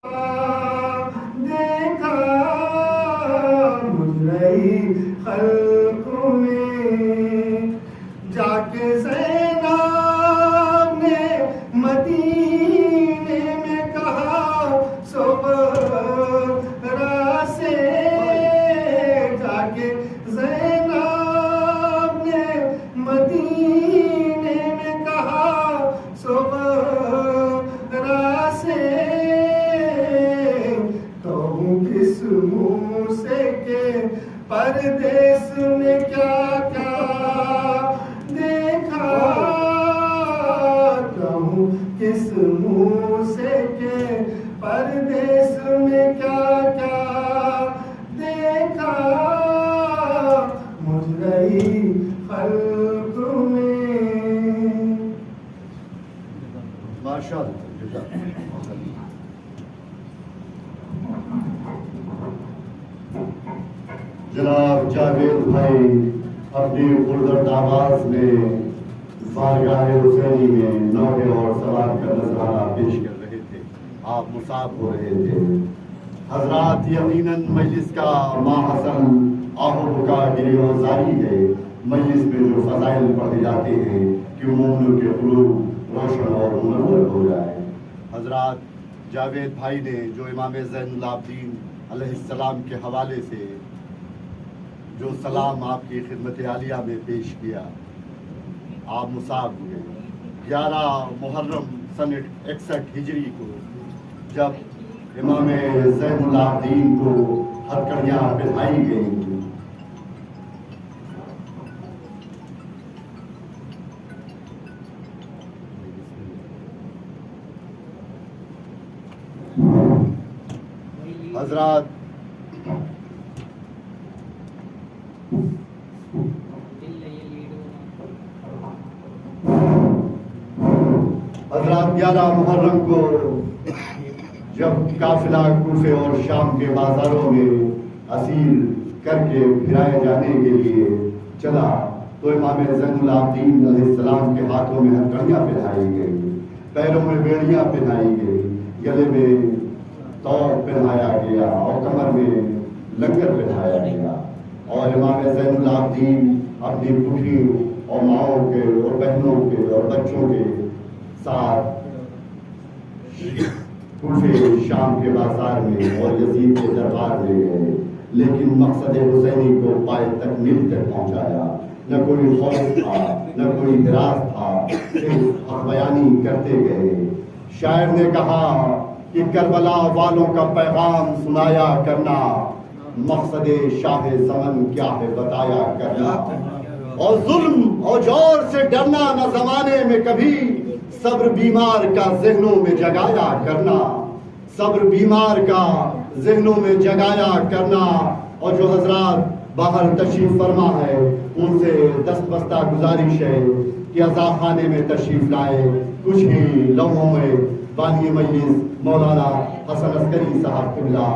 دیکھا مجھ رہی خلق میں جا کے زینب نے مدینے میں کہا صبح سے جا کے زینب نے مدینے میں کہا صبح سے کس منہ سے کہ پردیس میں کیا کیا دیکھا کہوں کس منہ سے کہ پردیس میں کیا کیا دیکھا مجھ رہی خلق میں. ماشاءاللہ. جناب جاوید بھائی اپنی خوردرد آواز میں بارگاہ حسینی میں نوحے اور سوال کا نذرانہ پیش کر رہے تھے. آپ مصاب ہو رہے تھے. حضرات یقیناً مجلس کا ماحسن آہو کا گریو زاری ہے. مجلس میں جو فضائل پڑھے جاتے ہیں کہ مومنوں کے قلوب روشن اور منور ہو جائے. حضرات جاوید بھائی نے جو امام زین العابدین علیہ السلام کے حوالے سے جو سلام آپ کی خدمت عالیہ میں پیش کیا، آپ مصاب ہوئے. 11 محرم سن 61 ہجری کو جب امام زین العابدین کو ہتھکڑیاں پہنائی گئی، حضرات حضرات 11 محرم کو جب قافلہ کوفے اور شام کے بازاروں میں اسیر کر کے پھرائے جانے کے لیے چلا تو امام زین العابدین علیہ السلام کے ہاتھوں میں ہتھکڑیاں پہنائی گئی، پیروں میں بیڑیاں پہنائی گئی، گلے میں توق پہنایا گیا اور کمر میں لنگر پہنایا گیا. اور امام زین العابدین اپنی پھوپھیوں اور ماؤں کے اور بہنوں کے اور بچوں کے ساتھ کوفے شام کے بازار میں اور یزید کے دربار میں گئے، لیکن مقصد حسینی کو پائے تکمیل تک پہنچایا. نہ کوئی خوف تھا نہ کوئی اعتراض تھا، صرف حق بیانی کرتے گئے. شاعر نے کہا کہ کربلا والوں کا پیغام سنایا کرنا، مقصد شاہ زمن کیا ہے بتایا کرنا. اور ظلم اور جور سے ڈرنا نہ زمانے میں کبھی، صبر بیمار کا ذہنوں میں جگایا کرنا. صبر بیمار کا ذہنوں میں جگایا کرنا. اور جو حضرات باہر تشریف فرما ہے ان سے دست بستہ گزارش ہے کہ عزا خانے میں تشریف لائے. کچھ ہی لمحوں میں بانی مجلس مولانا حسن عسکری صاحب قبلہ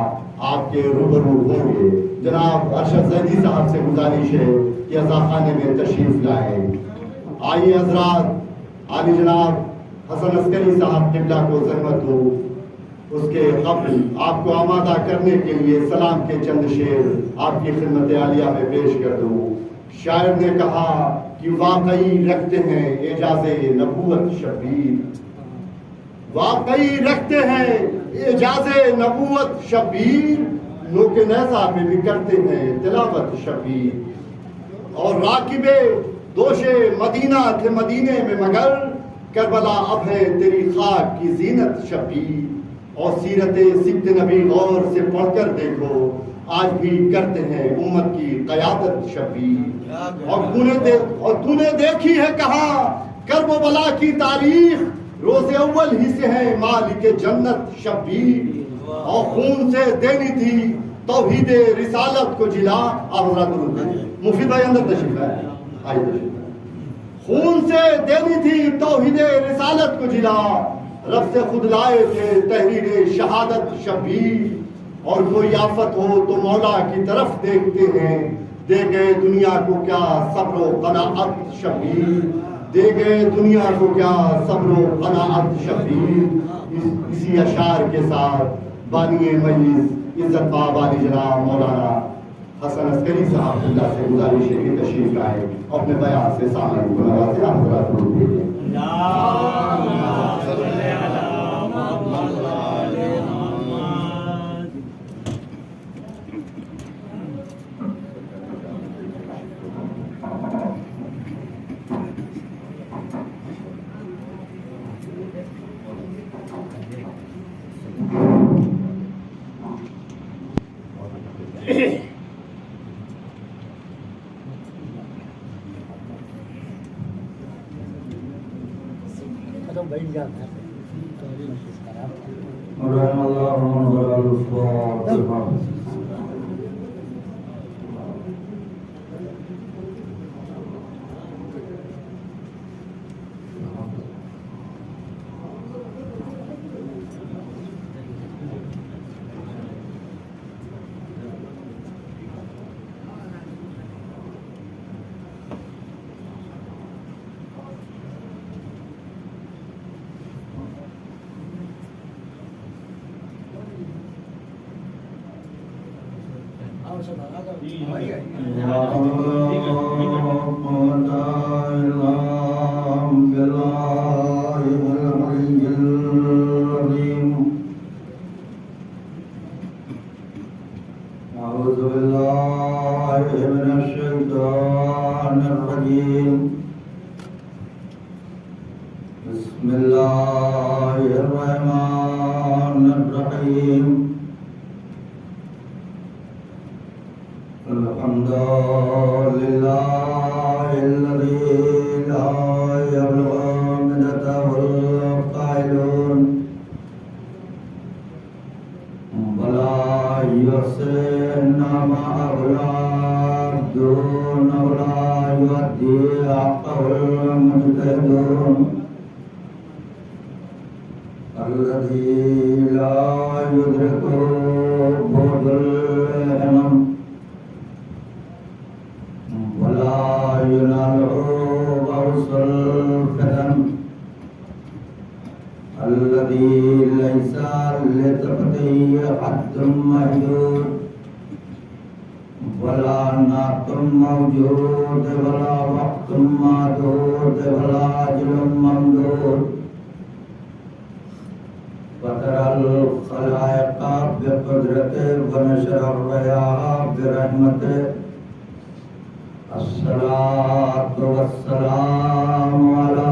آپ کے روبرو ہوں گے. جناب ارشد زیدی صاحب سے گزارش ہے کہ عزا خانے میں تشریف لائیں. آئیے حضرات، عالی جناب حسن عسکری صاحب قبلہ کو زحمت ہو اس کے قبل آپ کو آمادہ کرنے کے لیے سلام کے چند شعر آپ کی خدمت عالیہ میں پیش کر دوں. شاعر نے کہا کہ واقعی رکھتے ہیں اعجاز نبوت شبیر، واقعی رکھتے ہیں اعجاز نبوت شبیر، نوک نیزہ پہ بھی کرتے ہیں تلاوت شبیر. اور راکب دوش مدینہ تھے مدینے میں مگر، کربلا اب ہے تیری خاک کی زینت شبیر. اور سیرت سبط نبی غور سے پڑھ کر دیکھو، آج بھی کرتے ہیں امت کی قیادت شبیر. اور تو نے دیکھی ہے کہاں کرب و بلا کی تاریخ، روز اول ہی سے ہے مالک جنت شبیر. اور خون سے دینی تھی توحید رسالت کو جلا. حضرات مفید بھائی اندر تشریف ہے، آئیے تشریف. خون سے دینی تھی توحید رسالت کو جلا، رب سے خود لائے تھے تحریر شہادت شبیر. اور کوئی آفت ہو تو مولا کی طرف دیکھتے ہیں، دے گئے دنیا کو کیا صبر و قناعت شبیر، دے گئے دنیا کو کیا صبر و قناعت شبیر. اسی اشعار کے ساتھ بانی مجلس عزت مآب علی جناب مولانا حسن عسکری صاحب اللہ سے گزارش ہے کہ تشریف لائے اور اپنے بیان سے سامنے کو نوازے. آپ حضرات کو دیجیے. بسم الله الرحمن الرحيم. الحمد لله الذي لا يبلغ مدته القائلون ولا يحسن ما أولاد دون ولا يؤدي حقه المجتهدون الذي لا يدركه بعد الهمم ولا يناله غوص الفتن الذي ليس لتقدير حد محدود ولا نعت موجود ولا وقت معدود ولا أجل ممدود وترى الخلائق بقدرته ونشر الرياح برحمته. الصلاة والسلام على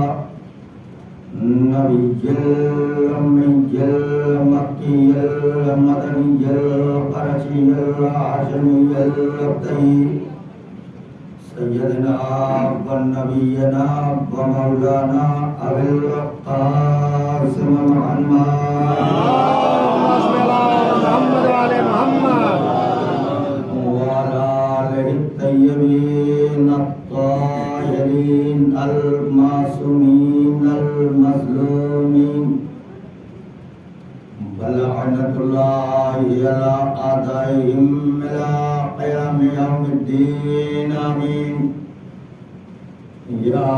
النبي الأمي المكي المدني القرشي الهاشمي الأبتي سيدنا ونبينا ومولانا أبي القاسم محمد وعلى آله الطيبين الطاهرين المعصومين المظلومين ولعنة الله على أعدائهم إلى قيام يوم الدين. آمين. يا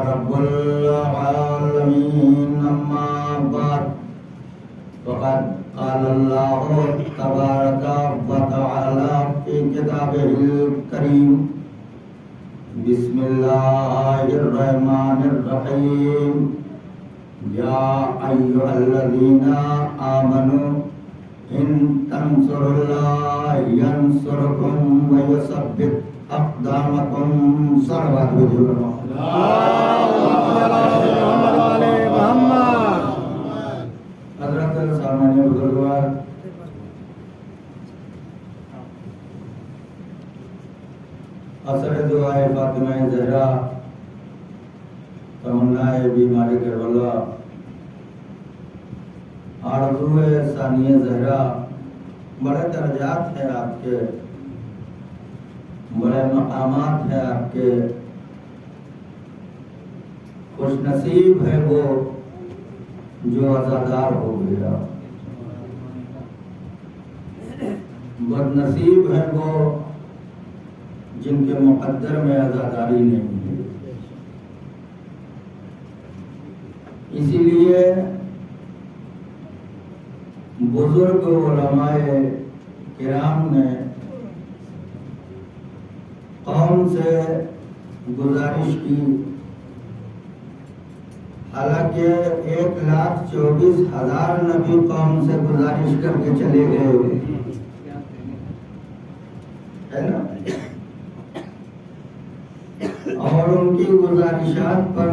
رب العالمين. أما بعد فقد قال الله تبارك وتعالى في كتابه الكريم بسم الله الرحمن الرحيم. يا أيها الذين آمنوا إن تنصروا الله ينصركم ويثبت أقدامكم. صلوات بجبرنا حضرت سامعین بزرگوار، اثر دعائے فاطمہ زہرا تمنا بیمار کربلا آرزو ثانیہ زہرا، بڑے درجات ہیں آپ کے، بڑے مقامات ہیں آپ کے. خوش نصیب ہے وہ جو عزادار ہو گیا، بد نصیب ہے وہ جن کے مقدر میں عزاداری نہیں ہے. اسی لیے بزرگ علماء کرام نے قوم سے گزارش کی، حالانکہ 1,24,000 نبی قوم سے گزارش کر کے چلے گئے ہے نا، اور ان کی گزارشات پر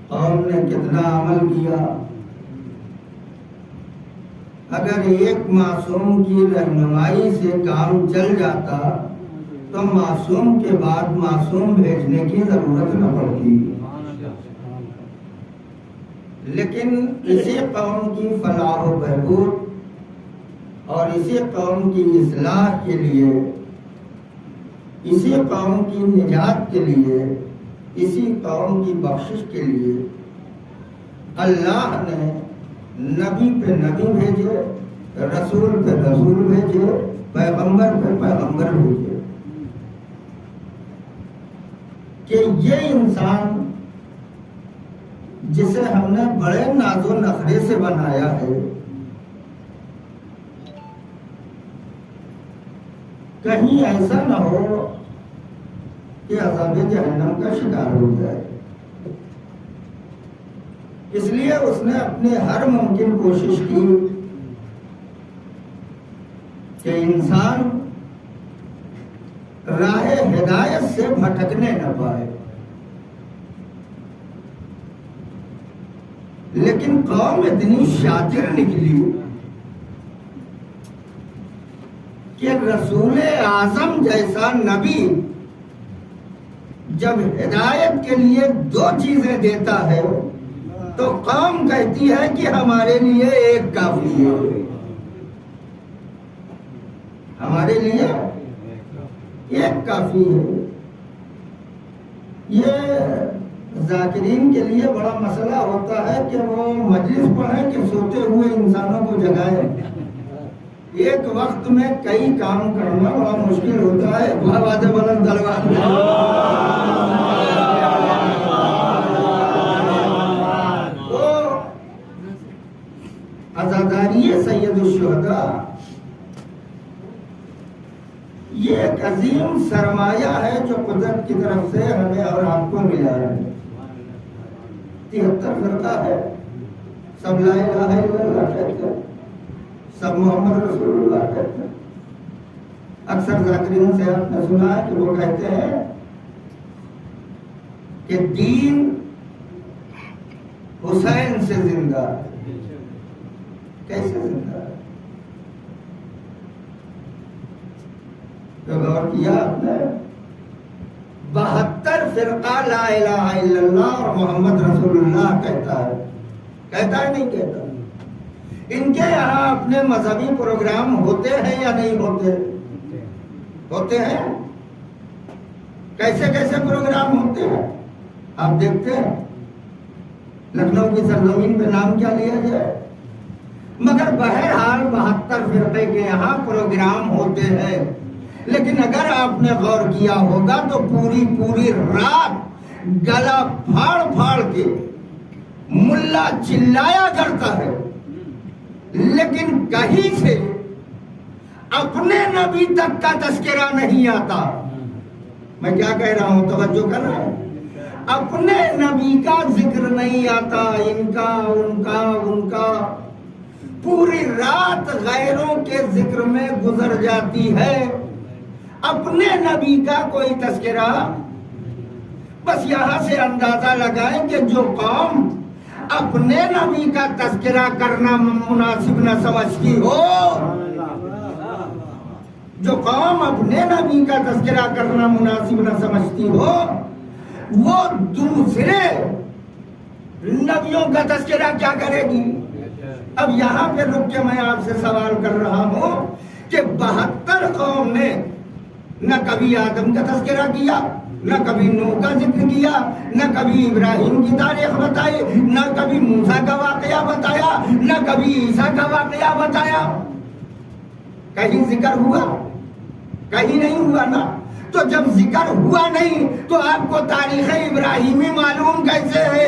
قوم نے کتنا عمل کیا۔ اگر ایک معصوم کی رہنمائی سے کام چل جاتا تو معصوم کے بعد معصوم بھیجنے کی ضرورت نہ پڑتی، لیکن اسی قوم کی فلاح و بہبود اور اسی قوم کی اصلاح کے لیے، اسی قوم کی نجات کے لیے، اسی قوم کی بخشش کے لیے اللہ نے نبی پہ نبی بھیجے، رسول پہ رسول بھیجے، پیغمبر پہ پیغمبر بھیجے، کہ یہ انسان جسے ہم نے بڑے ناز و نخرے سے بنایا ہے، کہیں ایسا نہ ہو کہ عذاب جہنم کا شکار ہو جائے۔ اس لیے اس نے اپنی ہر ممکن کوشش کی کہ انسان راہ ہدایت سے بھٹکنے نہ پائے، لیکن قوم اتنی شاطر نکلی کہ رسول اعظم جیسا نبی جب ہدایت کے لیے 2 چیزیں دیتا ہے تو قوم کہتی ہے کہ ہمارے لیے ایک کافی ہے، ہمارے لیے ایک کافی ہے۔ یہ ذاکرین کے لیے بڑا مسئلہ ہوتا ہے کہ وہ مجلس پڑھیں کہ سوتے ہوئے انسانوں کو جگائیں۔ ایک وقت میں کئی کام کرنا بڑا مشکل ہوتا ہے۔ آواز بلند دربار عزاداری سید الشہداء، یہ ایک عظیم سرمایہ ہے جو قدرت کی طرف سے ہمیں اور آپ کو ملا ہے۔ 73 فرقہ ہے، سب لا الہ الا اللہ کہتے ہیں، سب محمد رسول اللہ کہتے ہیں۔ اکثر ذاکرین سے آپ نے سنا ہے کہ وہ کہتے ہیں کہ دین حسین سے زندہ ہے۔ کیسے زندہ ہے؟ تو غور کیا آپ نے؟ 72 فرقہ لا الہ الا اللہ اور محمد رسول اللہ کہتا ہے، کہتا ہے نہیں کہتا؟ ان کے یہاں اپنے مذہبی پروگرام ہوتے ہیں یا نہیں ہوتے؟ ہوتے ہیں۔ کیسے کیسے پروگرام ہوتے ہیں آپ دیکھتے ہیں؟ لکھنؤ کی سرزمین پہ نام کیا لیا جائے؟ مگر بہرحال 72 فرقے کے یہاں پروگرام ہوتے ہیں، لیکن اگر آپ نے غور کیا ہوگا تو پوری رات گلا پھاڑ پھاڑ کے ملا چلایا کرتا ہے، لیکن کہیں سے اپنے نبی تک کا تذکرہ نہیں آتا۔ میں کیا کہہ رہا ہوں، توجہ کرنا ہے؟ اپنے نبی کا ذکر نہیں آتا، ان کا پوری رات غیروں کے ذکر میں گزر جاتی ہے، اپنے نبی کا کوئی تذکرہ۔ بس یہاں سے اندازہ لگائیں کہ جو قوم اپنے نبی کا تذکرہ کرنا مناسب نہ سمجھتی ہو، جو قوم اپنے نبی کا تذکرہ کرنا مناسب نہ سمجھتی ہو، وہ دوسرے نبیوں کا تذکرہ کیا کرے گی؟ اب یہاں پہ رک کے میں آپ سے سوال کر رہا ہوں کہ 72 قوم نے نہ کبھی آدم کا تذکرہ کیا، نہ کبھی نوح کا ذکر کیا، نہ کبھی ابراہیم کی تاریخ بتائی، نہ کبھی موسیٰ کا واقعہ بتایا، نہ کبھی عیسیٰ کا واقعہ بتایا۔ کہیں ذکر ہوا؟ کہیں نہیں ہوا نا۔ تو جب ذکر ہوا نہیں تو آپ کو تاریخ ابراہیمی معلوم کیسے ہے؟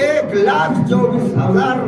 1,24,000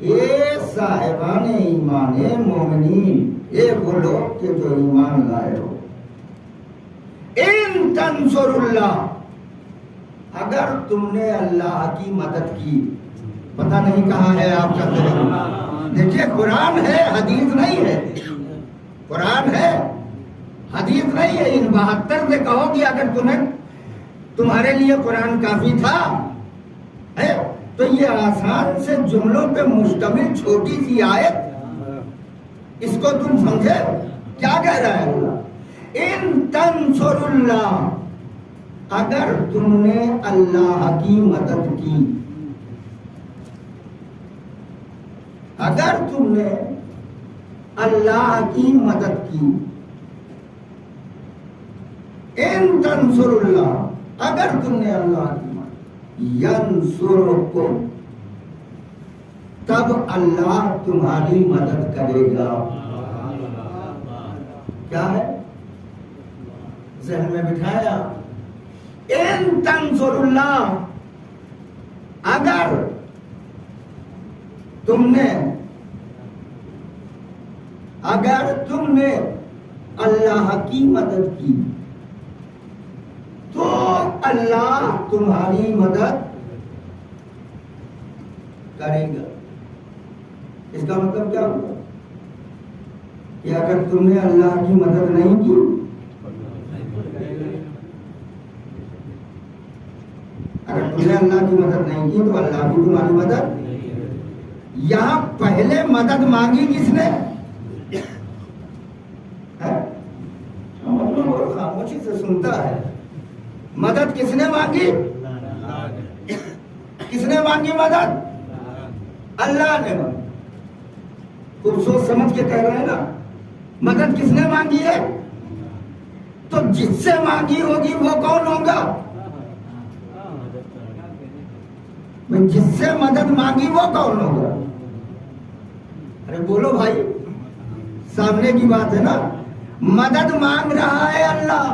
یہ صاحبان ایمان مومنین، یہ وہ لوگ کہ جو ایمان لائے ہو. ان تنصر اللہ، اگر تم نے اللہ کی مدد کی. پتہ نہیں کہاں ہے آپ کا دل. دیکھیے قرآن ہے، حدیث نہیں ہے. قرآن ہے، حدیث نہیں ہے. ان 72 سے کہو کہ اگر تمہارے لیے قرآن کافی تھا ہے تو یہ آسان سے جملوں پہ مشتمل چھوٹی سی آیت، اس کو تم سمجھے کیا کہہ رہا ہے اللہ؟ ان تنصر اللہ، اگر تم نے اللہ کی مدد کی، اگر تم نے اللہ کی مدد کی. ان تنصر اللہ، اگر تم نے اللہ کی مدد، ینصرکم، تب اللہ تمہاری مدد کرے گا. کیا ہے؟ ذہن میں بٹھایا. ان تنصر اللہ، اگر تم نے اللہ کی مدد کی تو اللہ تمہاری مدد کرے گا. اس کا مطلب کیا ہوگا؟ کہ اگر تم نے اللہ کی مدد نہیں کی، اگر تم نے اللہ کی مدد نہیں کی تو اللہ بھی تمہاری مدد. یہاں پہلے مدد مانگی کس نے؟ خاموشی سے سنتا ہے. مدد کس نے مانگی؟ کس نے مانگی مدد؟ اللہ نے مانگی. خوب سوچ سمجھ کے کہہ رہے ہیں نا. مدد کس نے مانگی ہے؟ تو جس سے مانگی ہوگی وہ کون ہوگا؟ جس سے مدد مانگی وہ کون ہوگا؟ ارے بولو بھائی، سامنے کی بات ہے نا. مدد مانگ رہا ہے اللہ،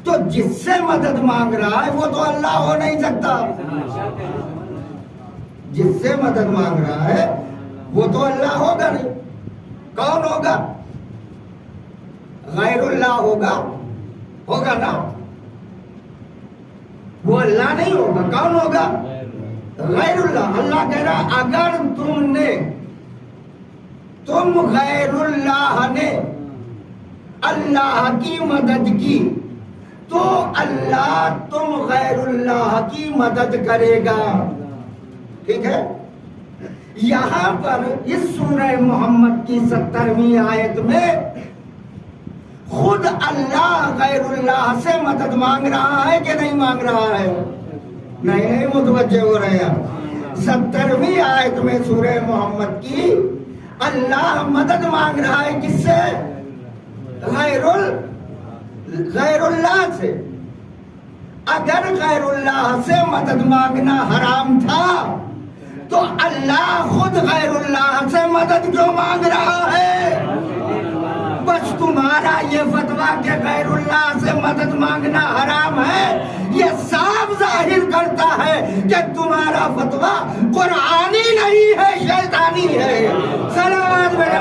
تو جس سے مدد مانگ رہا ہے وہ تو اللہ ہو نہیں سکتا. جس سے مدد مانگ رہا ہے وہ تو اللہ ہوگا نہیں. کون ہوگا؟ غیر اللہ ہوگا نا. وہ اللہ نہیں ہوگا. کون ہوگا؟ غیر اللہ. اللہ کہہ رہا اگر تم غیر اللہ نے اللہ کی مدد کی تو اللہ تم غیر اللہ کی مدد کرے گا. ٹھیک ہے. یہاں پر اس سورہ محمد کی 70ویں آیت میں خود اللہ غیر اللہ سے مدد مانگ رہا ہے کہ نہیں مانگ رہا ہے؟ نہیں متوجہ ہو رہے ہیں. 70ویں آیت میں سورہ محمد کی اللہ مدد مانگ رہا ہے کس سے؟ غیر اللہ سے. اگر غیر اللہ سے مدد مانگنا حرام تھا تو اللہ خود غیر اللہ سے مدد کیوں مانگ رہا ہے؟ بس تمہارا یہ فتویٰ کہ غیر اللہ سے مدد مانگنا حرام ہے یہ صاف ظاہر کرتا ہے کہ تمہارا فتویٰ قرآنی نہیں ہے، شیطانی ہے. صلوات میرے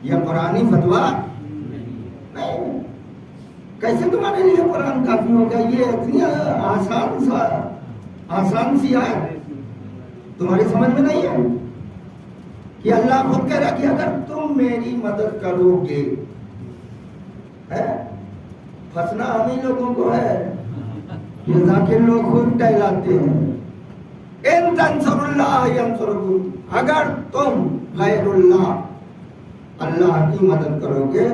یہ قرآنی فتویٰ نہیں. کیسے تمہارے لیے قرآن کافی ہوگا؟ یہ اتنی آسان سی ہے، تمہاری سمجھ میں نہیں ہے کہ اللہ خود کہہ رہا کہ اگر تم میری مدد کرو گے. پھنسنا ہم ہی لوگوں کو ہے. یہ ذاکر لوگ خود ٹہلاتے ہیں. ان تنصر اللہ ینصرکم، اگر تم غیر اللہ کی مدد کرو گے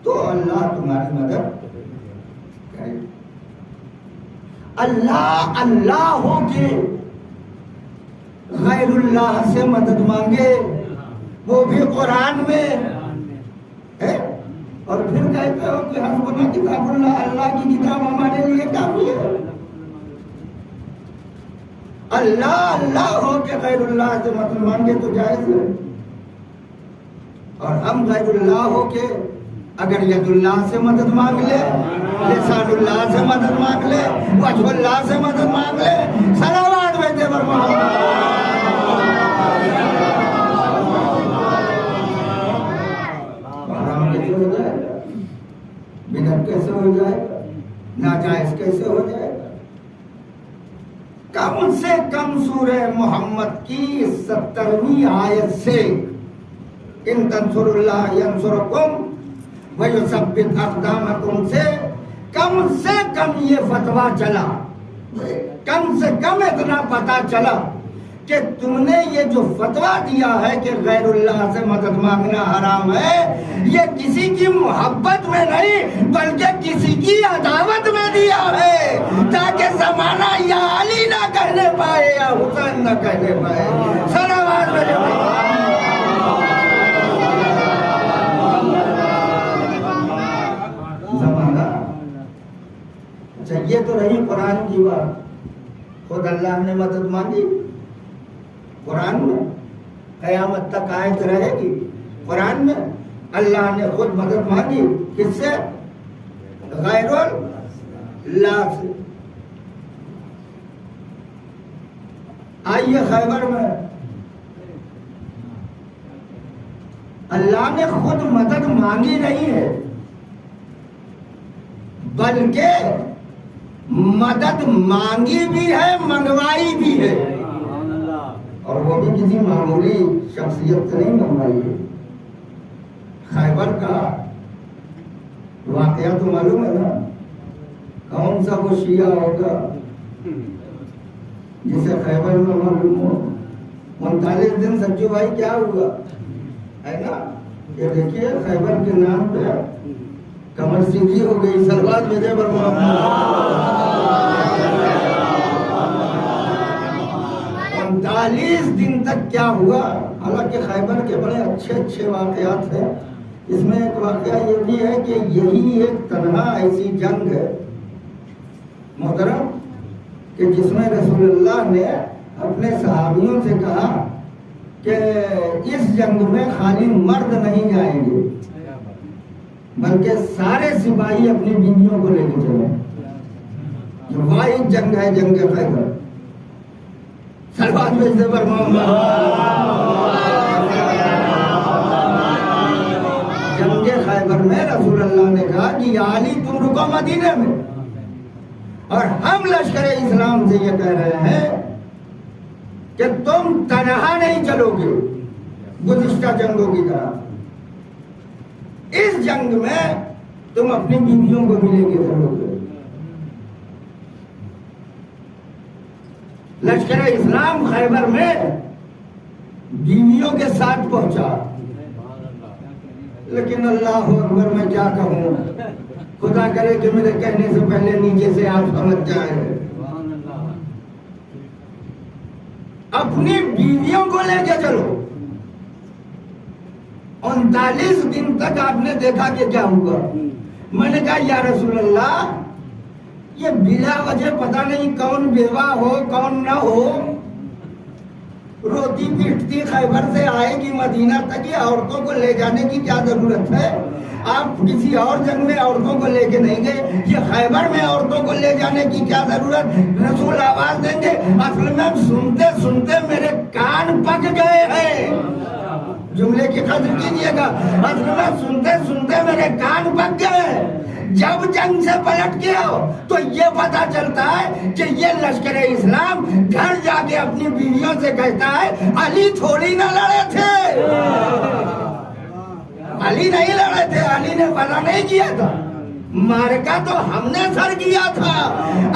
تو اللہ تمہاری مدد کرے. اللہ ہو کے غیر اللہ سے مدد مانگے، وہ بھی قرآن میں ہے. اور پھر کہتے ہو کہ حسبنا کتاب اللہ، اللہ کی کتاب ہمارے لیے کافی ہے. اللہ ہو کے غیر اللہ سے مدد مانگے تو جائز ہے، اور ہم غیر اللہ ہو کے اگر ید اللہ سے مدد مانگ لے، لسان اللہ سے مدد مانگ لے، وجہ اللہ سے مدد مانگ لے، صلوات بھیجے پر محمد۔ حرام کیسے ہو جائے گا؟ بدعت کیسے ہو جائے گا؟ ناجائز کیسے ہو جائے گا؟ کم سے کم سورہ محمد کی 70ویں آیت سے ان تنصروا اللہ ینصرکم وَيُثَبِّتْ أَقْدَامَكُمْ سے کم یہ فتویٰ چلا، کم سے کم اتنا پتا چلا کہ تم نے یہ جو فتویٰ دیا ہے کہ غیر اللہ سے مدد مانگنا حرام ہے، یہ کسی کی محبت میں نہیں بلکہ کسی کی عداوت میں دیا ہے، تاکہ زمانہ یا علی نہ کہنے پائے یا حسین نہ کہنے پائے۔ صلوات بھیجے۔ اچھا یہ تو رہی قرآن کی بات، خود اللہ نے مدد مانگی قرآن میں، قیامت تک آیت رہے گی قرآن میں، اللہ نے خود مدد مانگی کس سے؟ غیر اللہ سے۔ آئیے خیبر میں اللہ نے خود مدد مانگی نہیں ہے بلکہ مدد مانگی بھی ہے، منگوائی بھی ہے، اور وہ بھی کسی معمولی شخصیت سے نہیں منگوائی ہے۔ خیبر کا واقعہ تو معلوم ہے نا، کون سا وہ شیعہ ہوگا جسے خیبر میں معلوم ہو 39 دن سچو بھائی کیا ہوا ہے نا، یہ دیکھیے خیبر کے نام پہ کمر سیدھی ہو گئی۔ صلوات بھیجے پر محمد۔ 39 دن تک کیا ہوا؟ حالانکہ خیبر کے بڑے اچھے واقعات ہیں، اس میں ایک واقعہ یہ بھی ہے کہ یہی ایک تنہا ایسی جنگ ہے محترم کہ جس میں رسول اللہ نے اپنے صحابیوں سے کہا کہ اس جنگ میں خالی مرد نہیں جائیں گے بلکہ سارے سپاہی اپنی بیویوں کو لے کے چلیں، یہ واحد جنگ ہے جنگ خیبر۔ صلوات بھیجتے پر محمد۔ جنگ خیبر میں رسول اللہ نے کہا کہ یا علی تم رکو مدینے میں، اور ہم لشکر اسلام سے یہ کہہ رہے ہیں کہ تم تنہا نہیں چلو گے گزشتہ جنگوں کی طرح، اس جنگ میں تم اپنی بیویوں کو بھی لے کے چلو گے۔ لشکر اسلام خیبر میں بیویوں کے ساتھ پہنچا، لیکن اللہ اکبر میں کیا کہوں، خدا کرے کہ میرے کہنے سے پہلے نیچے سے آپ سمجھ جائیں۔ اپنی بیویوں کو لے کے چلو۔ 39 دن تک آپ نے دیکھا کہ کیا ہوا۔ میں نے کہا یا رسول اللہ یہ بلا وجہ پتہ نہیں کون بیوہ ہو کون نہ ہو، روتی پیٹتی خیبر سے آئے گی مدینہ تک، یہ عورتوں کو لے جانے کی کیا ضرورت ہے؟ آپ کسی اور جنگ میں عورتوں کو لے کے نہیں گئے، یہ خیبر میں عورتوں کو لے جانے کی کیا ضرورت؟ رسول آواز دیں گے اصل میں سنتے سنتے میرے کان پک گئے ہیں، جملے کی قدر کیجئے گا، اصل میں سنتے سنتے میرے کان پک گئے۔ جب جنگ سے پلٹ کے آؤ تو یہ پتا چلتا ہے کہ یہ لشکر اسلام گھر جا کے اپنی بیویوں سے کہتا ہے علی تھوڑی نہ لڑے تھے، علی نہیں لڑے تھے، علی نے فلا نہیں کیا تھا، مارکا تو ہم نے سر کیا تھا۔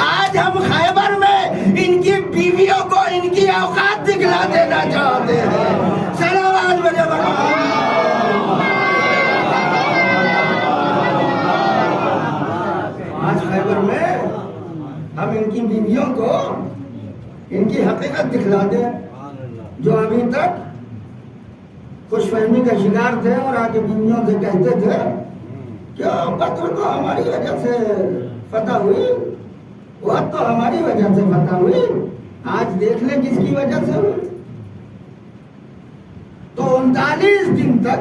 آج ہم خیبر میں ان کی بیویوں کو ان کی اوقات دکھلا دینا چاہتے ہیں۔ صلوات بھیجے آج خیبر میں ہم ان کی بیویوں کو ان کی حقیقت دکھلا دیں، جو ابھی تک خوش فہمی کا شکار تھے اور آگے بیویوں سے کہتے تھے کہ بدر تو ہماری وجہ سے فتح ہوئی، وہ تو ہماری وجہ سے فتح ہوئی، آج دیکھ لیں کس کی وجہ سے ہوئی۔ تو 39 دن تک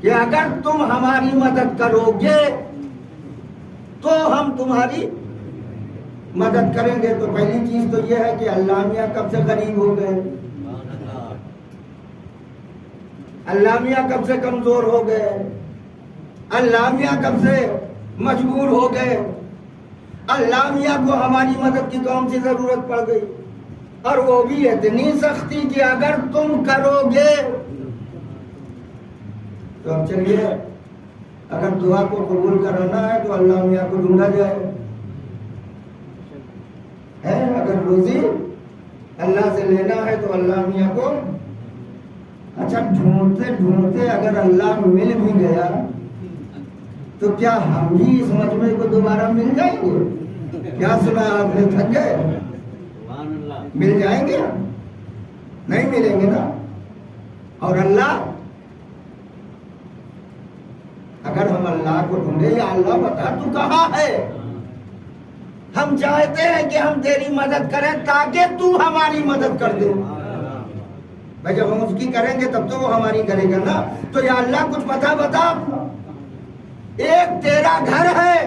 کہ اگر تم ہماری مدد کرو گے تو ہم تمہاری مدد کریں گے. تو پہلی چیز تو یہ ہے کہ اللہ میاں کب سے قریب ہو گئے, اللہ میاں کب سے کمزور ہو گئے, اللہ میاں کب سے مجبور ہو گئے, اللہ میاں کو ہماری مدد کی کون سی ضرورت پڑ گئی, اور وہ بھی اتنی سختی کہ اگر تم کرو گے تو اب چلیے اگر دعا کو قبول کرانا ہے تو اللہ میاں کو ڈھونڈا جائے, اگر روزی اللہ سے لینا ہے تو اللہ میاں کو, اچھا ڈھونڈتے ڈھونڈتے اگر اللہ مل بھی گیا تو کیا ہم بھی اس مجمع کو دوبارہ مل جائیں گے؟ کیا سنا آپ نے, تھک گئے؟ مل جائیں گے؟ نہیں ملیں گے نا. اور اللہ, اگر ہم اللہ کو ڈھونڈے, یا اللہ بتا تو کہاں ہے, ہم چاہتے ہیں کہ ہم تیری مدد کریں تاکہ تو ہماری مدد کر دے. بھائی جب ہم اس کی کریں گے تب تو وہ ہماری کرے گا نا. تو یا اللہ کچھ بتا, ایک تیرا گھر ہے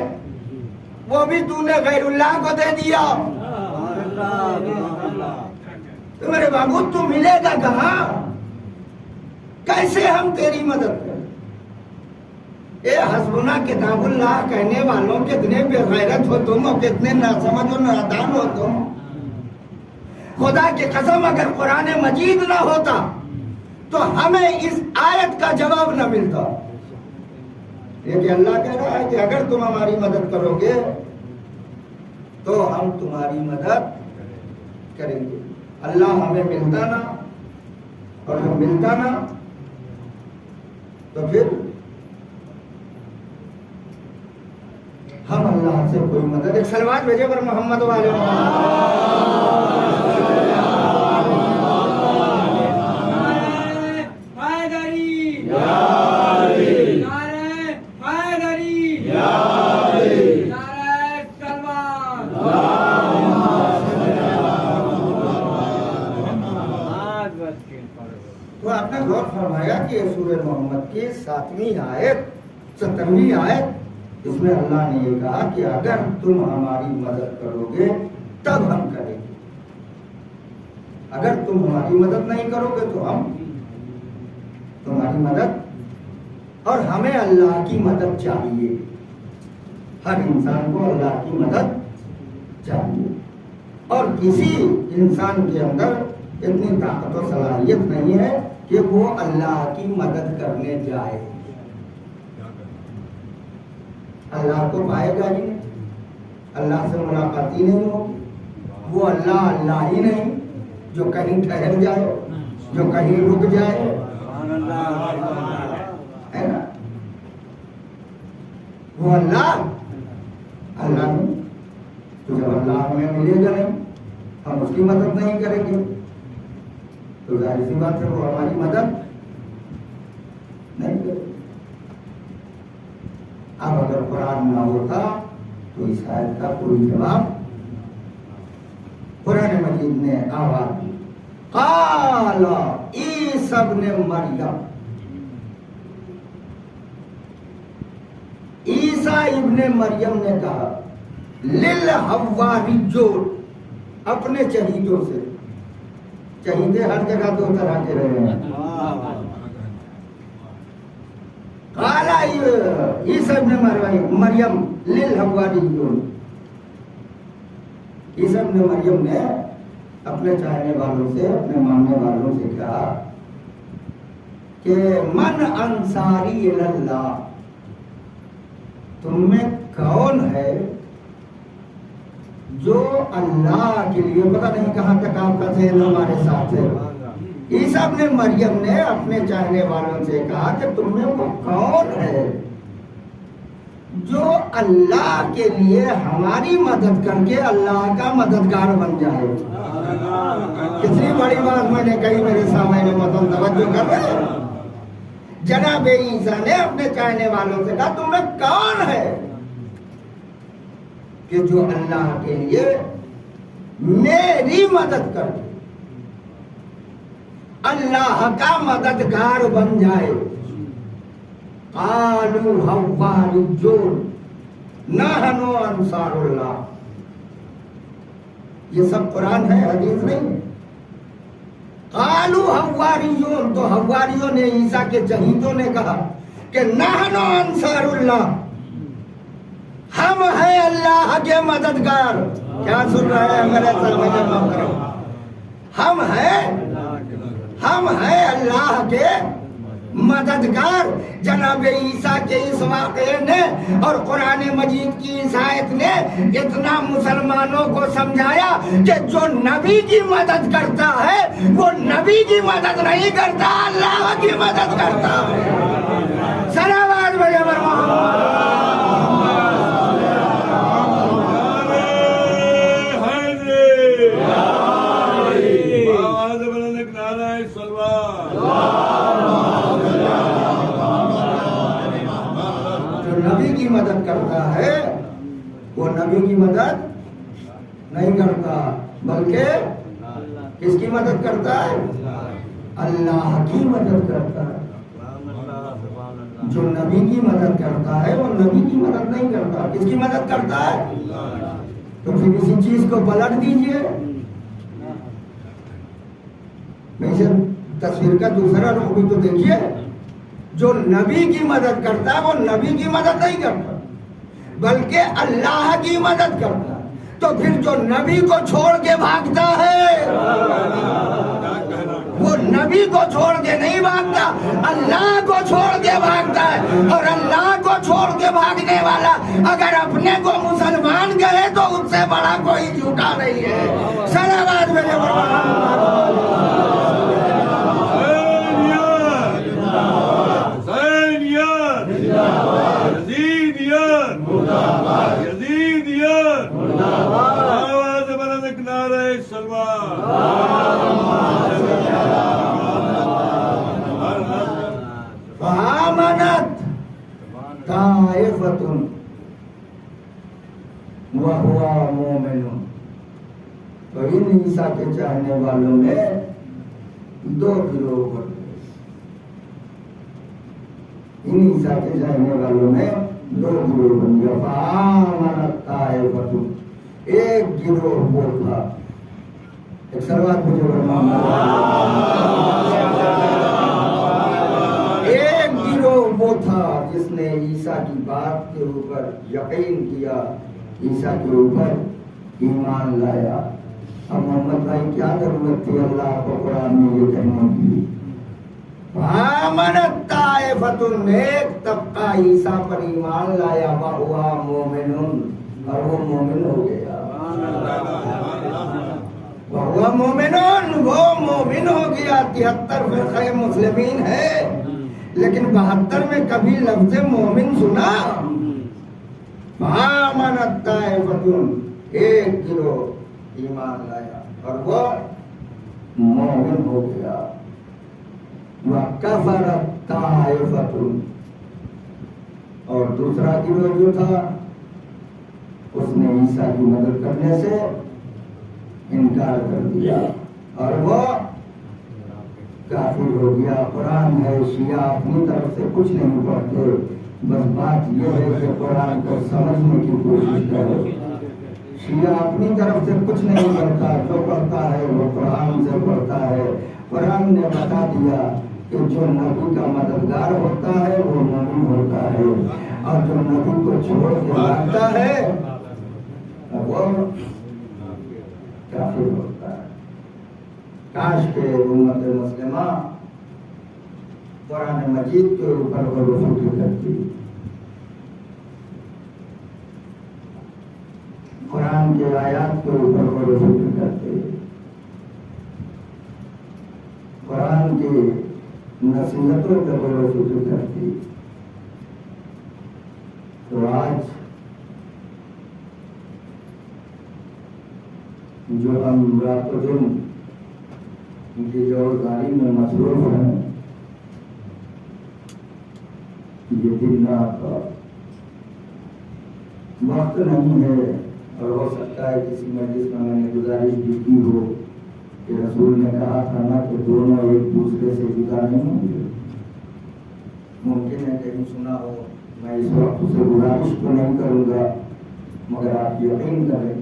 وہ بھی تو نے غیر اللہ کو دے دیا, تو میرے بابو تو ملے گا کہاں, کیسے ہم تیری مدد کریں. اے حسبنا کتاب اللہ کہنے والوں کتنے بے غیرت ہو تم, اور کتنے ناسمجھ و نادان ہو تم. خدا کی قسم اگر قرآن مجید نہ ہوتا تو ہمیں اس آیت کا جواب نہ ملتا. یہ کہ اللہ کہہ رہا ہے کہ اگر تم ہماری مدد کرو گے تو ہم تمہاری مدد کریں گے. اللہ ہمیں ملتا نا, اور جب ملتا نا تو پھر ہم اللہ سے کوئی مدد. ایک سلوات بھیجے پر محمد والے تو آپ نے غور فرمایا کہ سورہ محمد کی 7ویں آیت 17ویں آیت, اس میں اللہ نے یہ کہا کہ اگر تم ہماری مدد کرو گے تب ہم کریں گے, اگر تم ہماری مدد نہیں کرو گے تو ہم تمہاری مدد. اور ہمیں اللہ کی مدد چاہیے, ہر انسان کو اللہ کی مدد چاہیے, اور کسی انسان کے اندر اتنی طاقت و صلاحیت نہیں ہے کہ وہ اللہ کی مدد کرنے جائے. اللہ کو پائے گا ہی نہیں, اللہ سے ملاقات ہی نہیں ہوگی. وہ اللہ ہی نہیں جو کہیں ٹھہر جائے, جو کہیں رک جائے, ہے نا. وہ اللہ نہیں. تو جب اللہ ہمیں ملے گا نہیں, ہم اس کی مدد نہیں کریں گے, تو ظاہر سی بات ہے وہ ہماری مدد نہیں کرے. اب اگر قرآن نہ ہوتا تو اس آیت کا کوئی جواب. قرآن مجید نے آواز دی, قال عیسی ابن مریم, عیسیٰ ابن مریم نے کہا للحواریون, اپنے چہیتوں سے. چہیتے ہر جگہ دو طرح کے رہے ہیں. قال عیسی ابن مریم للحواریون, عیسی ابن مریم نے اپنے چاہنے والوں سے, اپنے ماننے والوں سے کہا کہ من انصاری اللہ, تم میں کون ہے جو اللہ کے لیے, پتہ نہیں کہاں تک آپ کا ذہن ہمارے ساتھ ہے. عیسی ابن مریم نے اپنے چاہنے والوں سے کہا کہ تم میں وہ کون ہے جو اللہ کے لیے ہماری مدد کر کے اللہ کا مددگار بن جائے. کتنی بڑی بات میں نے کہی, میرے سامنے مطلب توجہ کر رہے ہیں. جناب عیسیٰ نے اپنے چاہنے والوں سے کہا تم میں کون ہے کہ جو اللہ کے لیے میری مدد کر دے, اللہ کا مددگار بن جائے. قالوا حواریون نحن انصار اللہ. یہ سب قرآن ہے، حدیث نہیں. قالوا حواریون، تو حواریوں نے، عیسیٰ کے چہیتوں نے کہا کہ نحن انصار اللہ، ہم ہیں اللہ کے مددگار. کیا سن رہے ہیں میرے سامنے محترم؟ ہم ہیں اللہ کے مددگار. جناب عیسیٰ کے اس واقعے نے اور قرآن مجید کی اس آیت نے اتنا مسلمانوں کو سمجھایا کہ جو نبی کی مدد کرتا ہے وہ نبی کی مدد نہیں کرتا، اللہ کی مدد کرتا ہے. صلوات بھیجو بر محمد. نبی کی مدد کرتا ہے وہ نبی کی مدد نہیں کرتا، بلکہ کس کی مدد کرتا ہے؟ اللہ کی مدد کرتا ہے. جو نبی کی مدد کرتا ہے وہ نبی کی مدد نہیں کرتا. کس کی مدد کرتا ہے؟ تو پھر کسی چیز کو پلٹ دیجئے. ویسے تصویر کا دوسرا رخ بھی تو دیکھیے. جو نبی کی مدد کرتا ہے وہ نبی کی مدد نہیں کرتا بلکہ اللہ کی مدد کرتا ہے. تو پھر جو نبی کو چھوڑ کے بھاگتا ہے وہ نبی کو چھوڑ کے نہیں بھاگتا، اللہ کو چھوڑ کے بھاگتا ہے. اور اللہ کو چھوڑ کے بھاگنے والا اگر اپنے کو مسلمان کہے تو اس سے بڑا کوئی جھوٹا نہیں ہے. صلوات بھیجو فآمنت طائفۃ وہو مومن. تو ان عیسیٰ کے چاہنے والوں میں دو گروہ بن گئے. ان عیسیٰ کے چاہنے والوں میں دو گروہ بن گیا. فآمنت طائفۃ، ایک گروہ وہ تھا، ایک سروات مجھے ایک گروہ وہ تھا جس نے عیسیٰ کی بات کے اوپر یقین کیا، عیسیٰ کے اوپر ایمان لایا. اب محمد بھائی کیا ضرورت تھی اللہ کو قرآن میں یہ کہنے کی؟ آمنت طائفۃ، ایک طبقہ عیسیٰ پر ایمان لایا، وہو مومن، اور وہ مومن ہو گیا. وہو مومن، وہ مومن ہو گیا. 73 فرقہ مسلمین ہے لیکن 72 میں کبھی لفظ مومن سنا؟ آمنت طائفۃ، ایک گروہ ایمان لایا اور وہ مومن ہو گیا. وَكَفَرَتْ طَائِفَةٌ، اور دوسرا گروہ جو تھا اس نے عیسیٰ کی مدد کرنے سے انکار کر دیا اور وہ کافر ہو گیا. قرآن ہے، شیعہ اپنی طرف سے کچھ نہیں پڑھتے، بس بات یہ ہے کہ قرآن کو سمجھنے کی کوشش کرو. شیعہ اپنی طرف سے کچھ نہیں پڑھتا، جو پڑھتا ہے وہ قرآن سے پڑھتا ہے. قرآن نے بتا دیا کہ جو نبی کا مددگار ہوتا ہے وہ مومن ہوتا ہے اور جو نبی کو چھوڑ کے بھاگتا ہے وہ کافر ہوتا ہے. کاش کہ امت مسلمہ قرآن مجید کے اوپر غور و فکر کرتی، قرآن کے آیات کے اوپر غور و فکر کرتے، قرآن کی نصیحتوں پر غور و فکر کرتی. تو آج جو ہم رات و دن ان کی جورداری میں مصروف ہیں، یہ دن رات کا وقت نہیں ہے. اور ہو سکتا ہے کسی مجلس میں نے گزارش بھی کی ہو کہ رسول نے کہا تھا نا کہ دونوں ایک دوسرے سے جدا نہیں ہوں گے. ممکن ہے کہیں سنا ہو. میں اس وقت سے گزارش تو نہیں کروں گا مگر آپ یقین کریں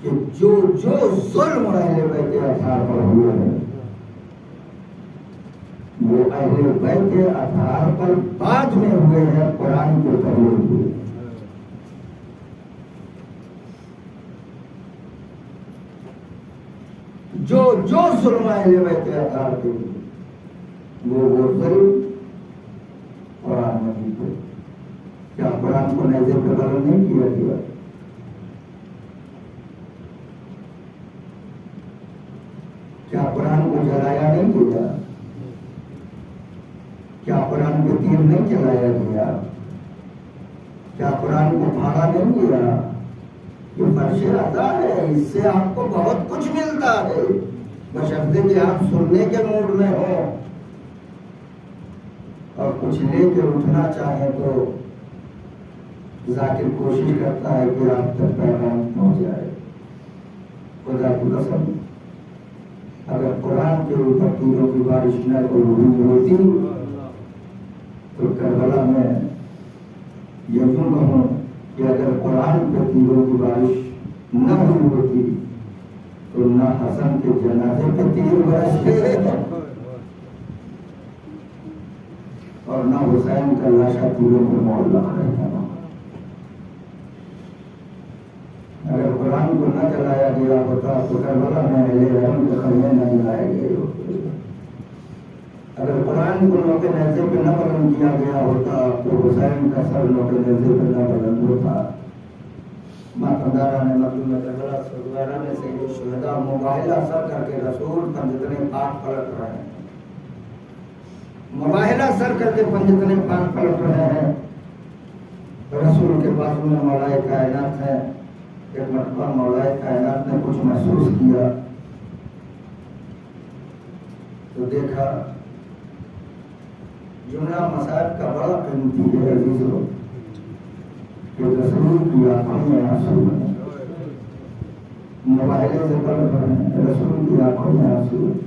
کہ جو ظلم اہل بیت اطہار پر ہوئے ہیں وہ اہل بیت اطہار پر بعد میں ہوئے ہیں, قرآن کے پہلے ہوئے. جو ظلم اہل بیت اطہار کے وہ ظلم قرآن مجید پہ. کیا قرآن کو نیزے پہ قلم نہیں کیا گیا؟ کیا قرآن کو جلایا نہیں گیا؟ کیا قرآن کو تیر نہیں چلایا گیا؟ کیا قرآن کو پھاڑا نہیں گیا؟ یہ فرش ادا ہے, اس سے آپ کو بہت کچھ ملتا ہے بشرطے کہ آپ سننے کے موڈ میں ہو اور کچھ لے کے اٹھنا چاہیں تو ذاکر کوشش کرتا ہے کہ آپ تک پیغام پہنچ جائے. خدا کی قسم اگر قرآن کے اوپر تیروں کی بارش نہ ہوئی ہوتی تو کربلا میں یوں کہوں کہ اگر قرآن پہ تیروں کی بارش نہ ہوئی ہوتی تو نہ حسن کے جنازے پہ تیر برستے اور نہ حسین کا لاشا تیروں پہ معلق رہتا. اگر قرآن کو نہ چلایا گیا ہوتا تو کربلا میں اہل حرم کے خیمے نہ لائے گئے ہوتے. اگر قرآن کو نوکے نیزے پہ نہ بلند کیا گیا ہوتا تو حسین کا سر نوکے نیزے پہ نہ بلند ہوتا. ماتمداران مظلوم کربلا سردارہ میں سید الشہداء مباہلہ سر کر کے رسول پنجتنے پاک پلٹ رہے ہیں. مباہلہ سر کر کے پنجتنے پاک پلٹ رہے ہیں. رسول کے بازو میں مولا کائنات ہے. ایک مرتبہ مولا کائنات نے کچھ محسوس کیا تو دیکھا جملہ مصائب کا بڑا قیمتی ہے عزیزو کہ رسول کی آنکھوں میں آنسو ہے. مباہلے سے پڑھ رہے ہیں, رسول کی آنکھوں میں آنسو ہے.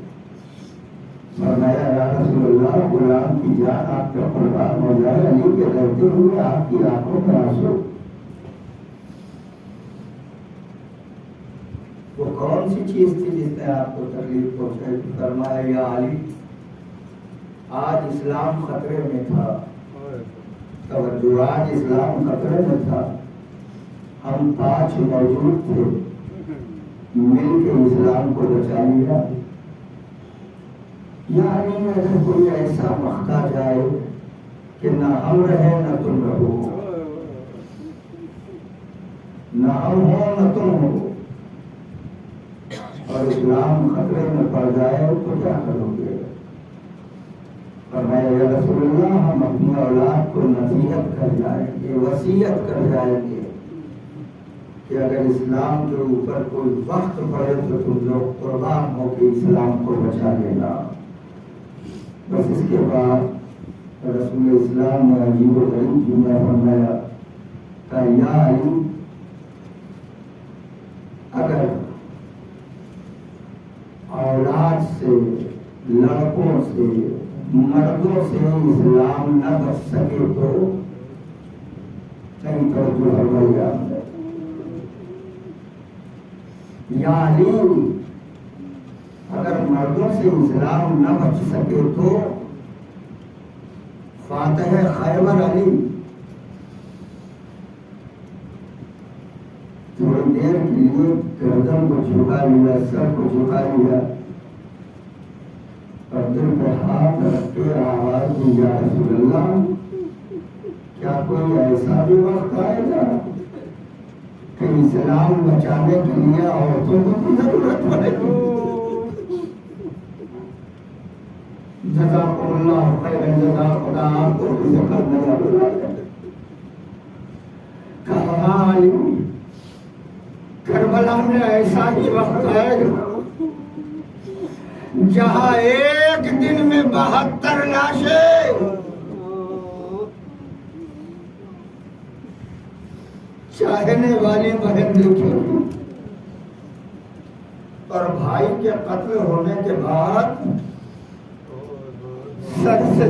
فرمایا یا رسول اللہ غلام کی جان آپ کا قربان ہو جائے, علی کے رہتے ہوئے آپ کی آنکھوں میں آنسو. وہ کون سی چیز تھی جس نے آپ کو تکلیف پہنچائی؟ فرمایا یا علی آج اسلام خطرے میں تھا. توجہ, آج اسلام خطرے میں تھا. ہم 5 موجود تھے, مل کے اسلام کو بچا لیا. یعنی اگر کوئی ایسا وقت جائے کہ نہ ہم رہے نہ تم رہو, نہ ہم ہو نہ تم ہو, اور اسلام خطرے میں پڑ جائے تو کیا کرو گے؟ فرمایا یا رسول اللہ ہم اپنی اولاد کو نصیحت کر جائیں گے, وصیت کر جائیں گے کہ اگر اسلام کے اوپر کوئی وقت پڑے تو تم لوگ قربان ہو کے اسلام کو بچا لینا. بس اس کے بعد رسول اسلام نے عجیب و غریب جملہ فرمایا کہ یا علی اگر اولاد سے, لڑکوں سے, مردوں سے اسلام نہ بچ سکے تو کہیں توجہ ہو آپ نے. یا علی اگر مردوں سے اسلام نہ بچ سکے تو فاتح خیبر علی. تھوڑی دیر کے لیے گردن کو جھکا لیا, سر کو جھکا لیا اور دل پہ ہاتھ رکھ کے آواز دی یا رسول اللہ کیا کوئی ایسا بھی وقت آئے گا کہ اسلام بچانے کے لیے عورتوں کو ضرورت پڑے گی؟ جزاکم اللہ خیر جزا, خدا آپ کو بھی کہا علی کربلا میں ایسا ہی وقت آئے گا جہاں ایک دن میں 72 لاشیں چاہنے والی بہن دیکھیں اور بھائی کے قتل ہونے کے بعد سر سے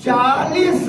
40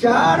4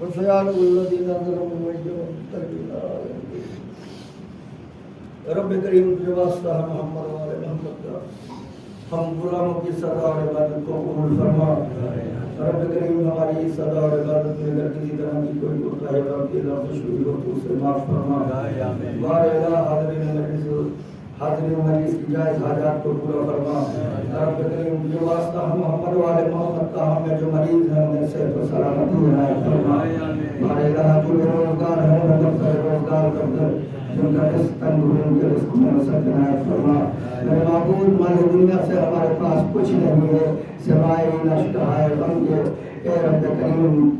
وسيعلم الذين ظلموا ويجزون تكبيرا رب کریم کے واسطہ محمد والے محمد کا ہم غلاموں کی صدا اور عبادت کو قبول فرما رب کریم ہماری صدا اور عبادت میں اگر کسی طرح کی کوئی کوتاہی غلطی لفظ شروع ہو تو اسے معاف فرما بار الہ حاضرین مجلس کی جائز حاجات کو پورا فرما رب کریم کے واسطہ ہم محمد والے محمد کا ہمیں جو مریض ہیں انہیں صحت و سلامتی عنایت فرما بار الہ جو بے روزگار ہیں انہیں روزگار کر دے جن کا رزق تنگ ہو ان کے رزق میں وسعت عنایت فرما میرے معبود مال دنیا سے ہمارے پاس کچھ نہیں ہے سوائے نشتہائے غم کے اے رب کریم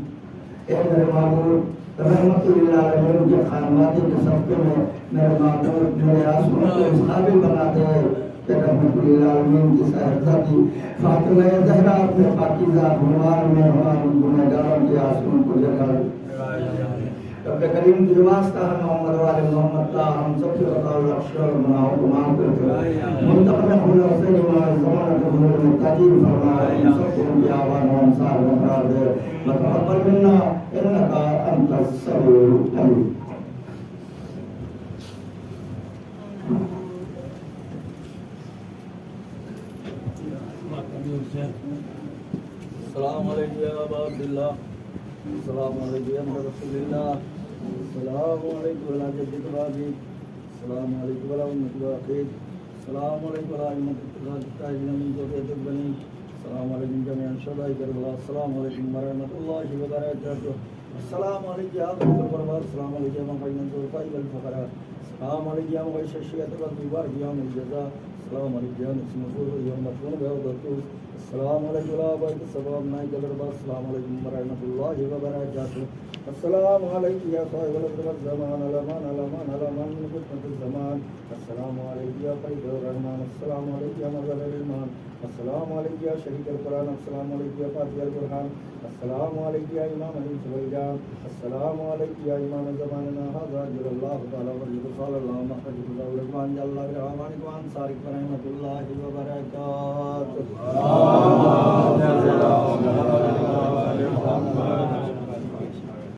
اے میرے معبود رحمت للعالمین کے خانواتی کے صدقے میں میرے معبود میرے آسمان کو اس قابل بنا دے کہ رحمت للعالمین کی صاحبزادی فاطمہ زہرا اپنے پاکیزہ عنوان میں ہمارے گنہگاروں کے آسمان کو جگہ رب کریم کی واسطہ محمد والے محمد کا ہم سب سے بطاؤ اکشر مناؤ گمان کرتے منتقل حول حسین امام زمان کے حضور میں تاجیر فرمائے ہم سب کو ان کی آوان و انصار مقرار دے متقبل منا انکا انت السمیع العلیم السلام علیکم یا ابا عبداللہ السلام علیکم یا رسول اللہ السلام علیکم ولا جدید بازی السلام علیکم ولا امت واقعید السلام علیکم ولا امت اتخاذ التاجین من ذریت بنی السلام علیکم جميعا شہداء کربلا السلام علیکم ورحمۃ اللہ وبرکاتہ السلام علیکم یا ابو القربان السلام علیکم یا بین الضعفاء والفقراء السلام علیکم یا غیث الشیعۃ والکبار یوم الجزاء السلام علیکم یا نسیم الفور یوم مدفون بعودۃ السلام علیکم ورحمۃ اللہ وبرکاتہ السلام علیکم ورحمۃ اللہ وبرکاتہ السلام علیکم یا صاحب الزمان الامان الامان الامان من فتنة الزمان السلام علیکم یا قید الرحمن السلام علیکم یا مظہر الایمان السلام علیکم یا شریک القرآن السلام علیکم یا فاتح القرآن السلام علیکم یا امام الانس والجان السلام علیکم یا امام زماننا هذا جل اللہ تعالی ورحمۃ صلی اللہ مخرج الرحمن اللہ الرحمن وان صارق رحمۃ اللہ وبرکاتہ